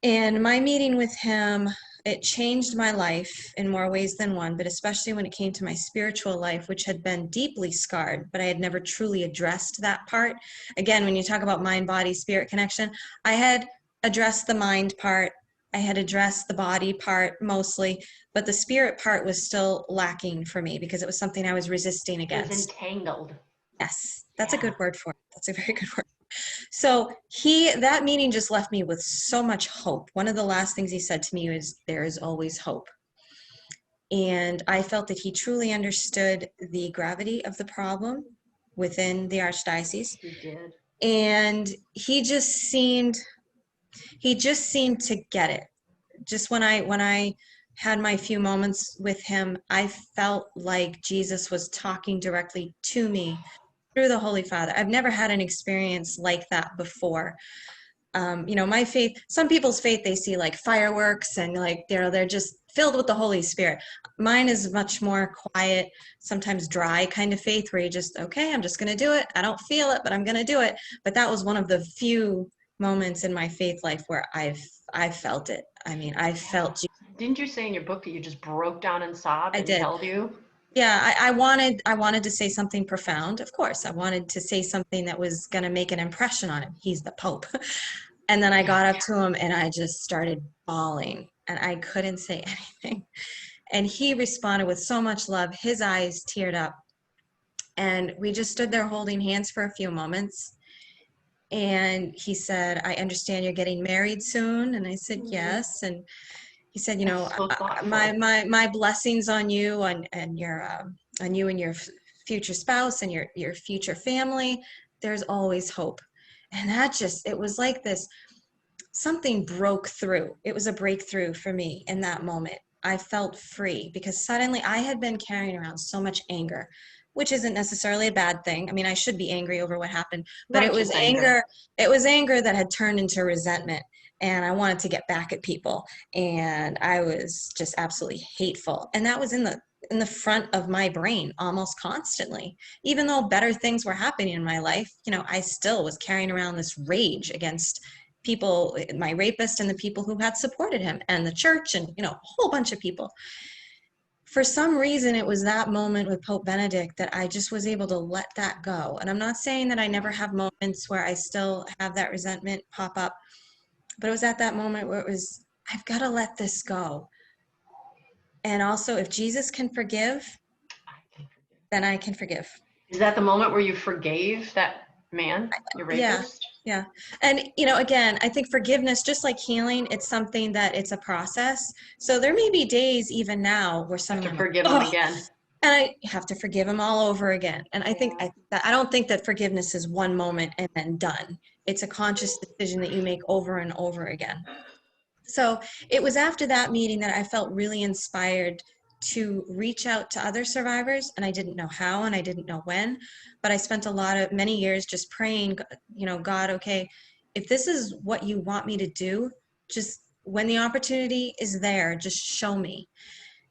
And my meeting with him, it changed my life in more ways than one, but especially when it came to my spiritual life, which had been deeply scarred, but I had never truly addressed that part. Again, when you talk about mind, body, spirit connection, I had addressed the mind part, I had addressed the body part mostly, but the spirit part was still lacking for me because it was something I was resisting against. It was entangled. Yes, that's a good word for it. That's a very good word. So that meeting just left me with so much hope. One of the last things he said to me was, "There is always hope." And I felt that he truly understood the gravity of the problem within the Archdiocese. He did. And he just seemed to get it. Just when I had my few moments with him, I felt like Jesus was talking directly to me through the Holy Father. I've never had an experience like that before. My faith, some people's faith, they see like fireworks and like, they're just filled with the Holy Spirit. Mine is much more quiet, sometimes dry kind of faith where you just, okay, I'm just going to do it. I don't feel it, but I'm going to do it. But that was one of the few moments in my faith life where I felt it. I mean, I felt Jesus. Didn't you say in your book that you just broke down and sobbed and held you? Yeah, I wanted to say something profound. Of course, I wanted to say something that was going to make an impression on him. He's the Pope. And then I got up to him and I just started bawling and I couldn't say anything. And he responded with so much love. His eyes teared up. And we just stood there holding hands for a few moments. And he said, "I understand you're getting married soon." And I said, "Yes." And he said, So my blessings on you and your future spouse and your future family. There's always hope. And it was like this, something broke through. It was a breakthrough for me in that moment. I felt free because suddenly I had been carrying around so much anger, which isn't necessarily a bad thing. I mean, I should be angry over what happened, but it was anger. It was anger that had turned into resentment. And I wanted to get back at people. And I was just absolutely hateful. And that was in the front of my brain almost constantly. Even though better things were happening in my life, I still was carrying around this rage against people, my rapist and the people who had supported him and the church and, a whole bunch of people. For some reason, it was that moment with Pope Benedict that I just was able to let that go. And I'm not saying that I never have moments where I still have that resentment pop up, but it was at that moment where it was, I've got to let this go. And also, if Jesus can forgive, then I can forgive. Is that the moment where you forgave that man, your rapist? Yeah. And, again, I think forgiveness, just like healing, it's something that it's a process. So there may be days even now where someone have to forgive him again. And I have to forgive him all over again. And I don't think that forgiveness is one moment and then done. It's a conscious decision that you make over and over again. So it was after that meeting that I felt really inspired to reach out to other survivors, and I didn't know how and I didn't know when, but I spent many years just praying, God, okay, if this is what you want me to do, just when the opportunity is there, just show me.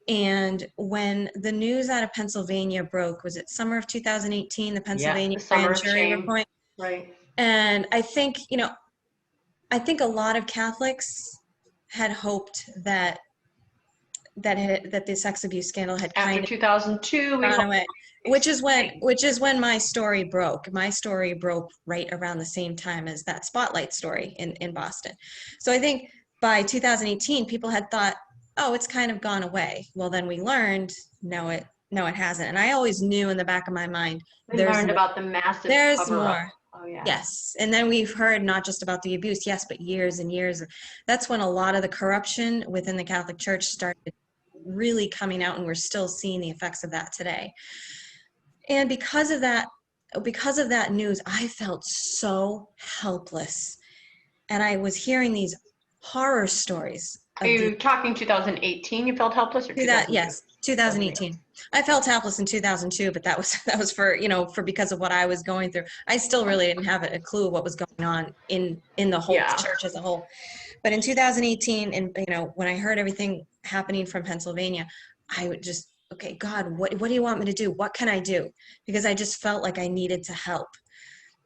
And when the news out of Pennsylvania broke, was it summer of 2018, the Yeah, Pennsylvania the summer grand of jury shame. report? Right. And I think, I think a lot of Catholics had hoped that the sex abuse scandal had After kind of 2002, we gone hope. away, which is when my story broke. My story broke right around the same time as that Spotlight story in Boston. So I think by 2018, people had thought, oh, it's kind of gone away. Well, then we learned, no, it hasn't. And I always knew in the back of my mind, We learned about the massive there's cover-up. more. Oh, yeah. Yes. And then we've heard not just about the abuse, yes, but years and years. That's when a lot of the corruption within the Catholic Church started really coming out, and we're still seeing the effects of that today. And because of that news, I felt so helpless. And I was hearing these horror stories Are of you talking 2018 you felt helpless, or 2002? yes, 2018. I felt helpless in 2002, but that was for, because of what I was going through. I still really didn't have a clue what was going on in the whole Yeah. church as a whole. But in 2018, and when I heard everything happening from Pennsylvania, I would just, okay, God, what do you want me to do? What can I do? Because I just felt like I needed to help.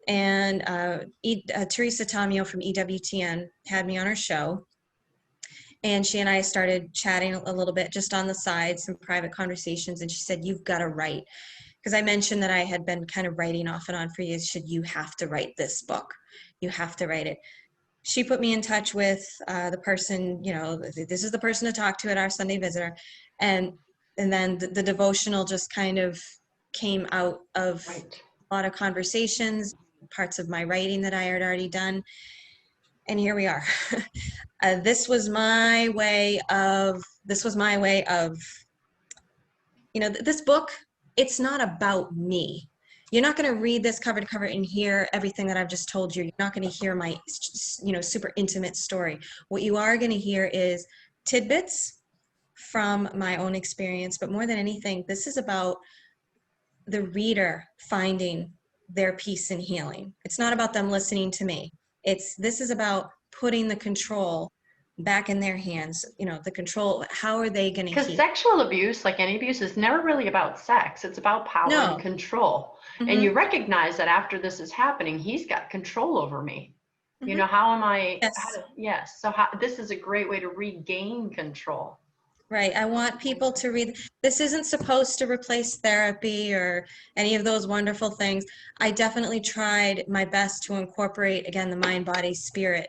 And Teresa Tomeo from EWTN had me on her show, and she and I started chatting a little bit just on the side, some private conversations. And she said, you've got to write. Because I mentioned that I had been kind of writing off and on for years. She said, you have to write this book. You have to write it. She put me in touch with the person, this is the person to talk to at our Sunday Visitor. And then the devotional just kind of came out of Right. a lot of conversations, parts of my writing that I had already done. And here we are. This was my way of, this book, it's not about me. You're not going to read this cover to cover and hear everything that I've just told you. You're not going to hear my, super intimate story. What you are going to hear is tidbits from my own experience. But more than anything, this is about the reader finding their peace and healing. It's not about them listening to me. This is about putting the control back in their hands. The control, how are they going to Because heal? sexual abuse, like any abuse, is never really about sex. It's about power and control. Mm-hmm. And you recognize that after this is happening, he's got control over me. Mm-hmm. How am I? Yes. So this is a great way to regain control. Right. I want people to read. This isn't supposed to replace therapy or any of those wonderful things. I definitely tried my best to incorporate, again, the mind, body, spirit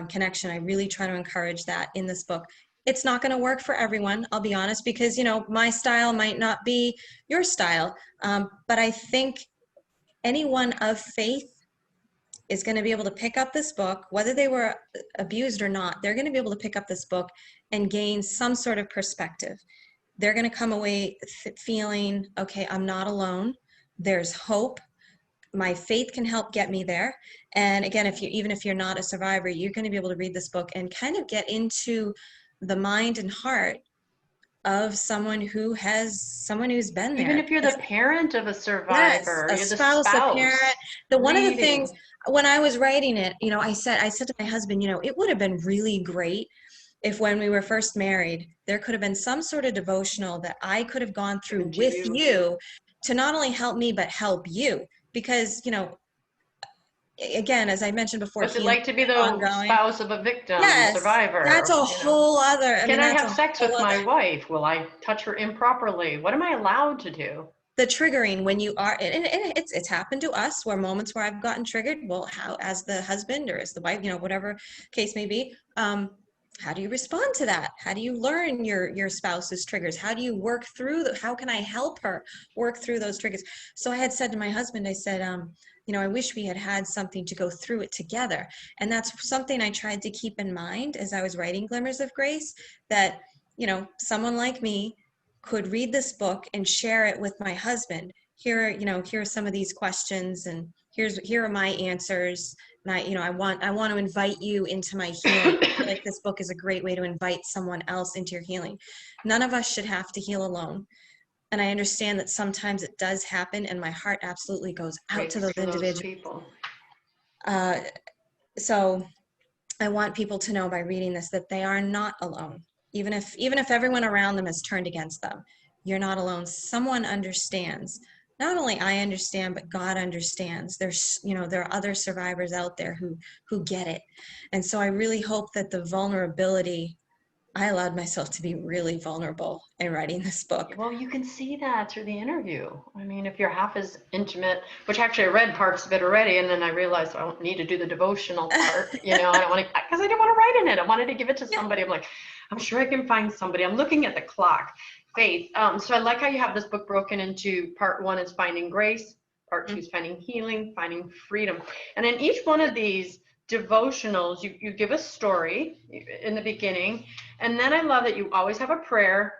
connection. I really try to encourage that in this book. It's not going to work for everyone, I'll be honest, because, my style might not be your style. But I think anyone of faith is going to be able to pick up this book, whether they were abused or not. They're going to be able to pick up this book and gain some sort of perspective. They're going to come away feeling, okay, I'm not alone. There's hope. My faith can help get me there. And again, even if you're not a survivor, you're going to be able to read this book and kind of get into the mind and heart of someone who's been there. Even if you're the parent of a survivor, yes, a you're spouse, the spouse. a parent. One of the things when I was writing it, I said to my husband, it would have been really great if when we were first married, there could have been some sort of devotional that I could have gone through with you to not only help me, but help you. Because, again, as I mentioned before, what's it like to be the spouse of a victim, survivor? That's a whole other. Can I have sex with my wife? Will I touch her improperly? What am I allowed to do? The triggering when you are, and it's happened to us, where moments where I've gotten triggered. Well, how, as the husband or as the wife, whatever case may be, how do you respond to that? How do you learn your spouse's triggers? How do you work through how can I help her work through those triggers? So I had said to my husband, I said, I wish we had something to go through it together. And that's something I tried to keep in mind as I was writing Glimmers of Grace, that, someone like me could read this book and share it with my husband. Here are some of these questions, and here are my answers. And I want to invite you into my healing. I feel like this book is a great way to invite someone else into your healing. None of us should have to heal alone. And I understand that sometimes it does happen, and my heart absolutely goes out to those individuals. So I want people to know by reading this that they are not alone. even if everyone around them is turned against them, you're not alone. Someone understands. Not only I understand, but God understands. There's, there are other survivors out there who get it. And so I really hope that the vulnerability, I allowed myself to be really vulnerable in writing this book. Well, you can see that through the interview. I mean, if you're half as intimate, which actually I read parts of it already, and then I realized I don't need to do the devotional part, I don't want to, because I didn't want to write in it. I wanted to give it to somebody. I'm like, I'm sure I can find somebody. I'm looking at the clock. Faith. So I like how you have this book broken into part 1 is finding grace, part 2 is finding healing, finding freedom. And in each one of these devotionals, you give a story in the beginning. And then I love that you always have a prayer.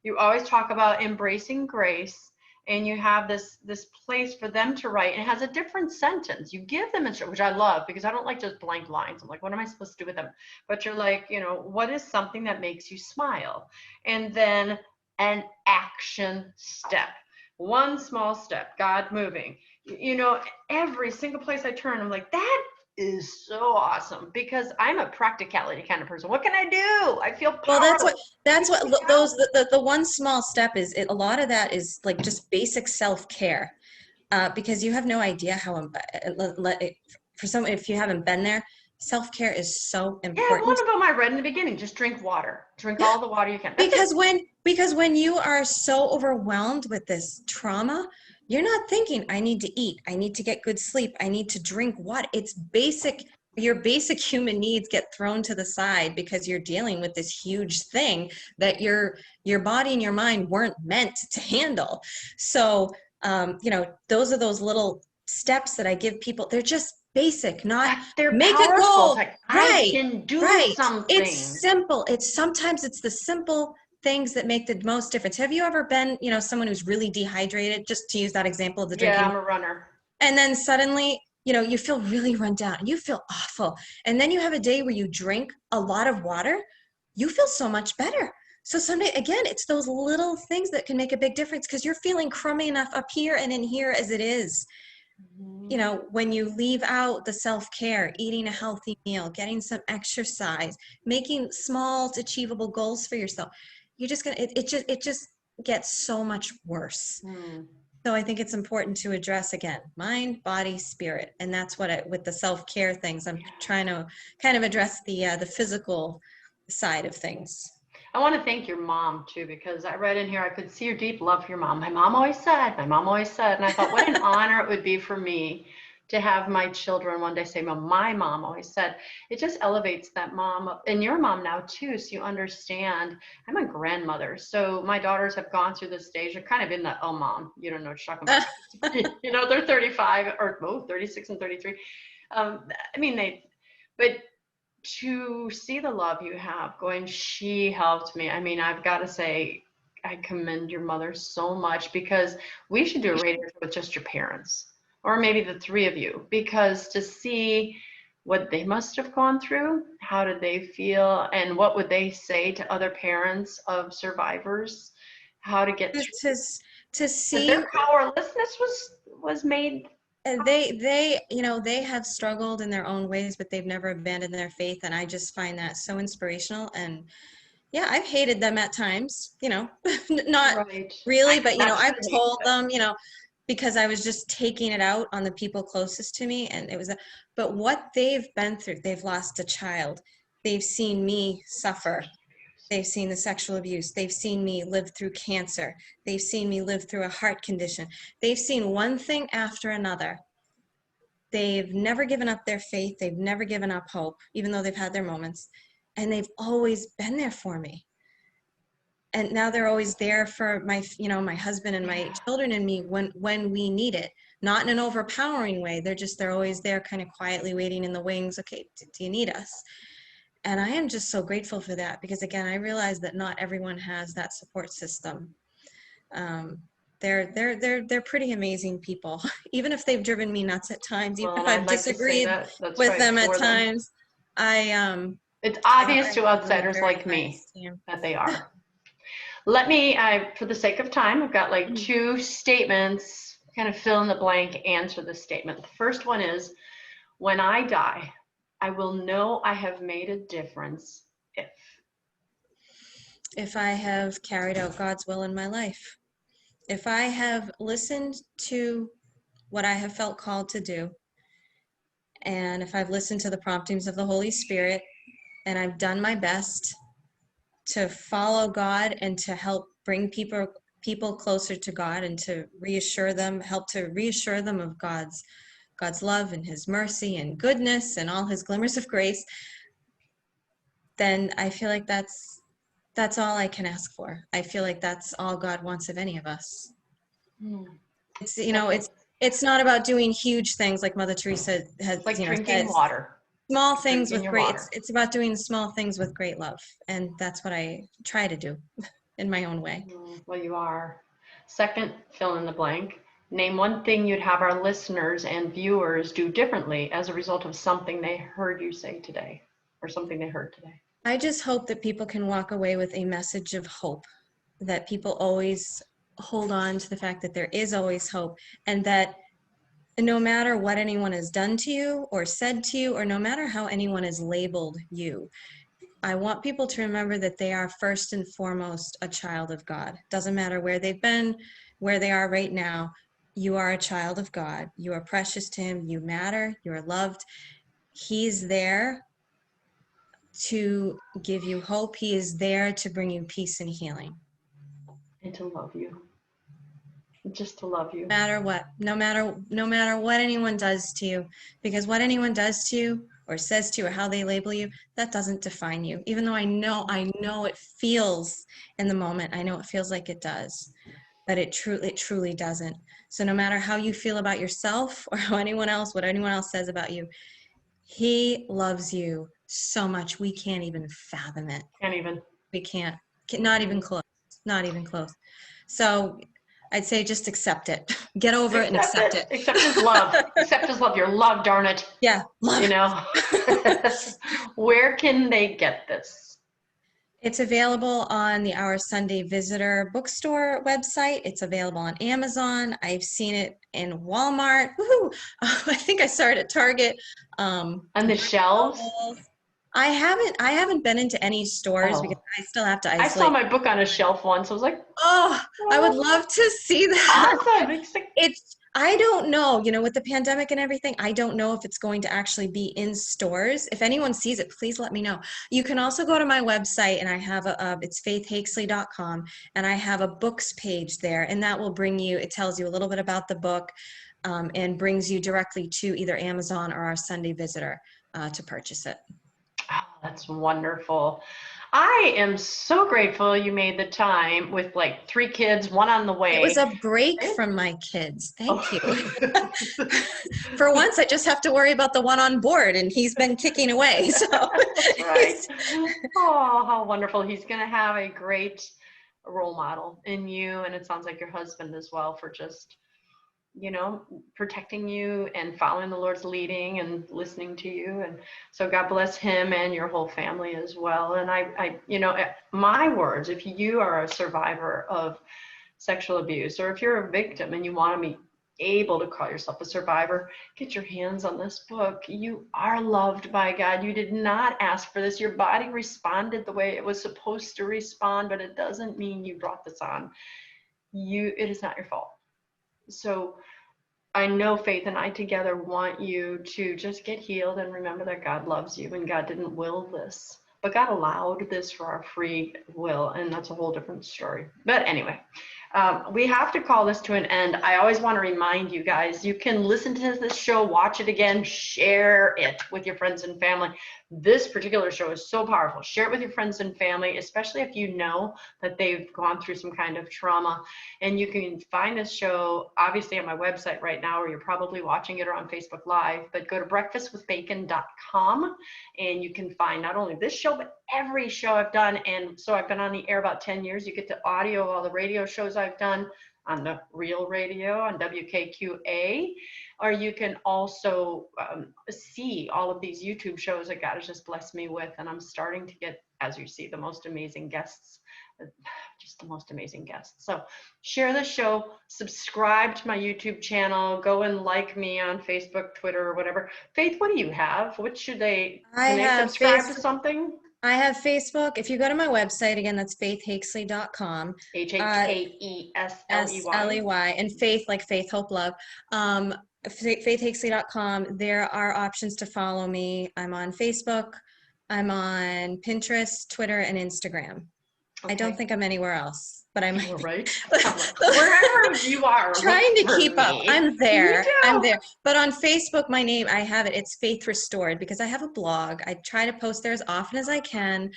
You always talk about embracing grace, and you have this place for them to write, and it has a different sentence. You give them instruction, which I love, because I don't like just blank lines. I'm like, what am I supposed to do with them? But you're like, what is something that makes you smile? And then an action step, one small step, God moving. Every single place I turn, I'm like, that is so awesome, because I'm a practicality kind of person. What can I do? I feel powerless. Well, that's what the one small step is. A lot of that is like just basic self-care, because you have no idea how for someone, if you haven't been there, self-care is so important. Yeah, one of them I read in the beginning, just drink water. Drink all the water you can. Because when you are so overwhelmed with this trauma, you're not thinking, I need to eat, I need to get good sleep, I need to drink water. It's basic. Your basic human needs get thrown to the side because you're dealing with this huge thing that your body and your mind weren't meant to handle. So, those are those little steps that I give people. They're just basic, not they're make powerful. a goal. Like, Right. I can do something. It's simple. Sometimes it's the simple things that make the most difference. Have you ever been, someone who's really dehydrated, just to use that example of the drinking? Yeah, I'm a runner. And then suddenly, you feel really run down. You feel awful. And then you have a day where you drink a lot of water. You feel so much better. So someday, again, it's those little things that can make a big difference, because you're feeling crummy enough up here and in here as it is. When you leave out the self-care, eating a healthy meal, getting some exercise, making small achievable goals for yourself, you're just gonna, it just gets so much worse. So I think it's important to address, again, mind, body, spirit. And that's what with the self-care things, I'm trying to kind of address the physical side of things. I want to thank your mom too, because I read in here, I could see your deep love for your mom. My mom always said, and I thought, what an honor it would be for me to have my children one day say, well, my mom always said. It just elevates that mom, and your mom now too, so you understand. I'm a grandmother, so my daughters have gone through this stage. They're kind of in the, oh mom, you don't know what you're talking about. They're 35 or 36 and 33. But to see the love you have going, she helped me. I mean, I've got to say, I commend your mother so much, because we should do a radio with just your parents, or maybe the 3 of you, because to see what they must have gone through, how did they feel, and what would they say to other parents of survivors, how to get through. To see their powerlessness was made. And they have struggled in their own ways, but they've never abandoned their faith. And I just find that so inspirational. And yeah, I've hated them at times, not Right. really, but I've told them, because I was just taking it out on the people closest to me. And but what they've been through, they've lost a child. They've seen me suffer. They've seen the sexual abuse. They've seen me live through cancer. They've seen me live through a heart condition. They've seen one thing after another. They've never given up their faith. They've never given up hope, even though they've had their moments. And they've always been there for me. And now they're always there for my husband and my children and me when we need it. Not in an overpowering way. They're always there, kind of quietly waiting in the wings. Okay, do you need us? And I am just so grateful for that, because again, I realize that not everyone has that support system. They're pretty amazing people, even if they've driven me nuts at times, even if I've disagreed with them at times. It's obvious to outsiders like me that they are. Let me, for the sake of time, I've got like 2 statements, kind of fill in the blank, answer the statement. The first one is, when I die, I will know I have made a difference if. if I have carried out God's will in my life, if I have listened to what I have felt called to do, and if I've listened to the promptings of the Holy Spirit, and I've done my best to follow God and to help bring people closer to God and to help to reassure them of God's love and his mercy and goodness and all his glimmers of grace, then I feel like that's all I can ask for. I feel like that's all God wants of any of us. It's, it's not about doing huge things like Mother Teresa has, It's like drinking said. water. Small things Drinking with great, water. it's about doing small things with great love. And that's what I try to do in my own way. Well, you are. Second, fill in the blank. Name one thing you'd have our listeners and viewers do differently as a result of something they heard you say today, or something they heard today. I just hope that people can walk away with a message of hope, that people always hold on to the fact that there is always hope, and that no matter what anyone has done to you or said to you, or no matter how anyone has labeled you, I want people to remember that they are first and foremost a child of God. Doesn't matter where they've been, where they are right now. You are a child of God. You are precious to him. You matter. You are loved. He's there to give you hope. He is there to bring you peace and healing. And to love you. Just to love you. No matter what, no matter what anyone does to you, because what anyone does to you or says to you or how they label you, that doesn't define you. Even though I know it feels in the moment, I know it feels like it does, but it truly doesn't. So no matter how you feel about yourself or what anyone else says about you, he loves you so much. We can't even fathom it. We can't, not even close, not even close. So I'd say just accept it. Get over it and accept it. Accept his love. Accept his love. You're loved, darn it. Yeah, love. Where can they get this? It's available on the Our Sunday Visitor bookstore website. It's available on Amazon. I've seen it in Walmart. Woohoo! I think I saw it at Target. On the shelves? I haven't been into any stores because I still have to isolate. I saw my book on a shelf once. I was like, I would love to see that. Awesome. I don't know, with the pandemic and everything, I don't know if it's going to actually be in stores. If anyone sees it, please let me know. You can also go to my website, and I have it's faithhakesley.com, and I have a books page there, and that will it tells you a little bit about the book, and brings you directly to either Amazon or Our Sunday Visitor to purchase it. Oh, that's wonderful. I am so grateful you made the time with like 3 kids, 1 on the way. It was a break from my kids. Thank you. For once, I just have to worry about the one on board, and he's been kicking away. So. Right. Oh, how wonderful. He's going to have a great role model in you. And it sounds like your husband as well, for just, protecting you and following the Lord's leading and listening to you. And so God bless him and your whole family as well. And I my words, if you are a survivor of sexual abuse, or if you're a victim and you want to be able to call yourself a survivor, get your hands on this book. You are loved by God. You did not ask for this. Your body responded the way it was supposed to respond, but it doesn't mean you brought this on. It is not your fault. So I know Faith and I together want you to just get healed and remember that God loves you, and God didn't will this, but God allowed this for our free will, and that's a whole different story. But anyway, we have to call this to an end. I always want to remind you guys, you can listen to this show, watch it again, share it with your friends and family. This particular show is so powerful. Share it with your friends and family, especially if you know that they've gone through some kind of trauma. And you can find this show obviously on my website right now, or you're probably watching it or on Facebook Live, but go to breakfastwithbacon.com and you can find not only this show, but every show I've done. And so I've been on the air about 10 years. You get the audio of all the radio shows I've done on the Real Radio on WKQA, or you can also see all of these YouTube shows that God has just blessed me with. And I'm starting to get, as you see, the most amazing guests, just the most amazing guests. So share the show, subscribe to my YouTube channel, go and like me on Facebook, Twitter, or whatever. Faith, what do you have? What should can they subscribe to something? I have Facebook. If you go to my website, again, that's faithhakesley.com. Hakesley. Sley, and faith, like faith, hope, love. Faithhakesley.com. There are options to follow me. I'm on Facebook. I'm on Pinterest, Twitter, and Instagram. Okay. I don't think I'm anywhere else, but I might You're be. right. Wherever you are. Trying to keep up. I'm there. Me too. I'm there. But on Facebook, my name, I have it. It's Faith Restored because I have a blog. I try to post there as often as I can.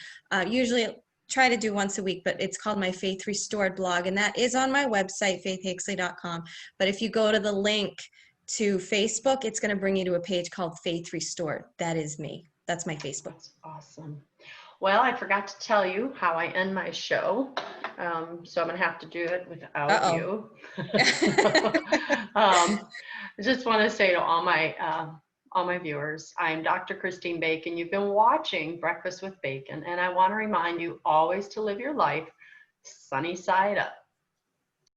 Usually try to do once a week, but it's called my Faith Restored blog. And that is on my website, faithhakesley.com. But if you go to the link to Facebook, it's going to bring you to a page called Faith Restored. That is me. That's my Facebook. That's awesome. Well, I forgot to tell you how I end my show, so I'm going to have to do it without you. I just want to say to all my viewers, I'm Dr. Christine Bacon. You've been watching Breakfast with Bacon, and I want to remind you always to live your life sunny side up.